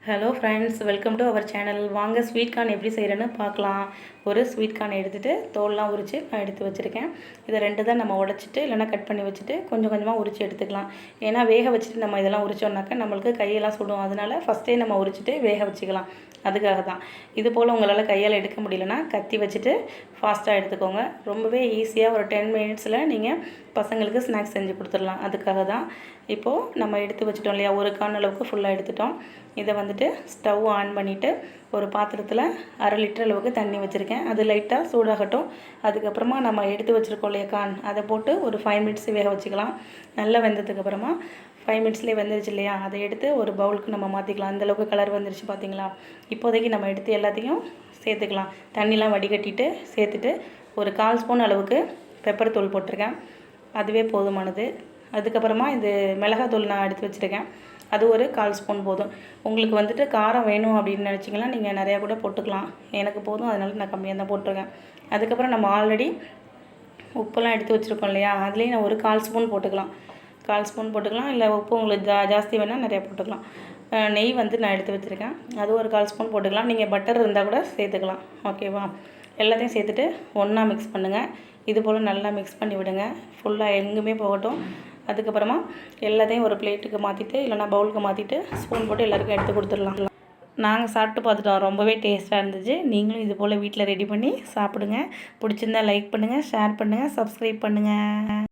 Hello friends, welcome to our channel. வாங்க sweet corn எப்படி செய்கிறேன்னு பார்க்கலாம். ஒரு ஸ்வீட் கார்ன் எடுத்துகிட்டு தோல்லாம் உரித்து நான் எடுத்து வச்சுருக்கேன். இதை ரெண்டு தான் நம்ம உடச்சிட்டு இல்லைனா கட் பண்ணி வச்சுட்டு கொஞ்சம் கொஞ்சமாக உரித்து எடுத்துக்கலாம். ஏன்னா வேக வச்சுட்டு நம்ம இதெல்லாம் உரித்தோம்னாக்கா நம்மளுக்கு கையெல்லாம் சுடும். அதனால் ஃபஸ்ட்டே நம்ம உரிச்சிட்டு வேக வச்சுக்கலாம். அதுக்காக தான். இது போல் உங்களால் கையால் எடுக்க முடியலன்னா கத்தி வச்சுட்டு ஃபாஸ்ட்டாக எடுத்துக்கோங்க. ரொம்பவே ஈஸியாக ஒரு 10 மினிட்ஸில் நீங்கள் பசங்களுக்கு ஸ்நாக்ஸ் செஞ்சு கொடுத்துடலாம். அதுக்காக தான். இப்போது நம்ம எடுத்து வச்சுட்டோம் இல்லையா, ஒரு கார்ன் அளவுக்கு ஃபுல்லாக எடுத்துட்டோம். இதை வந்துட்டு ஸ்டவ் ஆன் பண்ணிவிட்டு ஒரு பாத்திரத்தில் 1/2 லிட்டர் அளவுக்கு தண்ணி வச்சுருக்கேன். அது லைட்டாக சூடாகட்டும். அதுக்கப்புறமா நம்ம எடுத்து வச்சுருக்கோம் இல்லையா கார்ன், அதை போட்டு ஒரு 5 மினிட்ஸ் வேக வச்சுக்கலாம். நல்லா வெந்ததுக்கப்புறமா 5 மினிட்ஸ்லேயே வெந்துருச்சு இல்லையா, அதை எடுத்து ஒரு பவுலுக்கு நம்ம மாற்றிக்கலாம். அந்தளவுக்கு கலர் வந்துருச்சு பார்த்தீங்களா. இப்போதைக்கு நம்ம எடுத்து எல்லாத்தையும் சேர்த்துக்கலாம். தண்ணிலாம் வடிகட்டிட்டு சேர்த்துட்டு ஒரு 1/4 ஸ்பூன் அளவுக்கு பெப்பர் தூள் போட்டிருக்கேன். அதுவே போதுமானது. அதுக்கப்புறமா இது மிளகாத்தூள் நான் எடுத்து வச்சுருக்கேன். அது ஒரு 1/4 ஸ்பூன் போதும். உங்களுக்கு வந்துட்டு காரம் வேணும் அப்படின்னு நினச்சிங்கன்னா நீங்கள் நிறையா கூட போட்டுக்கலாம். எனக்கு போதும், அதனால நான் கம்மியாக தான் போட்டிருக்கேன். அதுக்கப்புறம் நம்ம ஆல்ரெடி உப்பெல்லாம் எடுத்து வச்சுருக்கோம் இல்லையா, அதுலேயும் நான் ஒரு 1/4 ஸ்பூன் போட்டுக்கலாம். 1/4 ஸ்பூன் போட்டுக்கலாம். இல்லை உப்பு உங்களுக்கு ஜாஸ்தி வேணால் நிறையா போட்டுக்கலாம். நெய் வந்து நான் எடுத்து வச்சுருக்கேன். அது ஒரு 1/4 ஸ்பூன் போட்டுக்கலாம். நீங்கள் பட்டர் இருந்தால் கூட சேர்த்துக்கலாம். ஓகேவா. எல்லாத்தையும் சேர்த்துட்டு ஒன்றா மிக்ஸ் பண்ணுங்கள். இது போல் நல்லா மிக்ஸ் பண்ணி விடுங்க. ஃபுல்லாக எங்குமே போகட்டும். அதுக்கப்புறமா எல்லாத்தையும் ஒரு பிளேட்டுக்கு மாற்றிட்டு இல்லைனா பவுலுக்கு மாற்றிட்டு ஸ்பூன் போட்டு எல்லாருக்கும் எடுத்து கொடுத்துடலாம். நாங்கள் சாப்பிட்டு பார்த்துட்டோம். ரொம்பவே டேஸ்ட்டாக இருந்துச்சு. நீங்களும் இது போல் வீட்டில் ரெடி பண்ணி சாப்பிடுங்க. பிடிச்சிருந்தா லைக் பண்ணுங்கள், ஷேர் பண்ணுங்கள், சப்ஸ்கிரைப் பண்ணுங்கள்.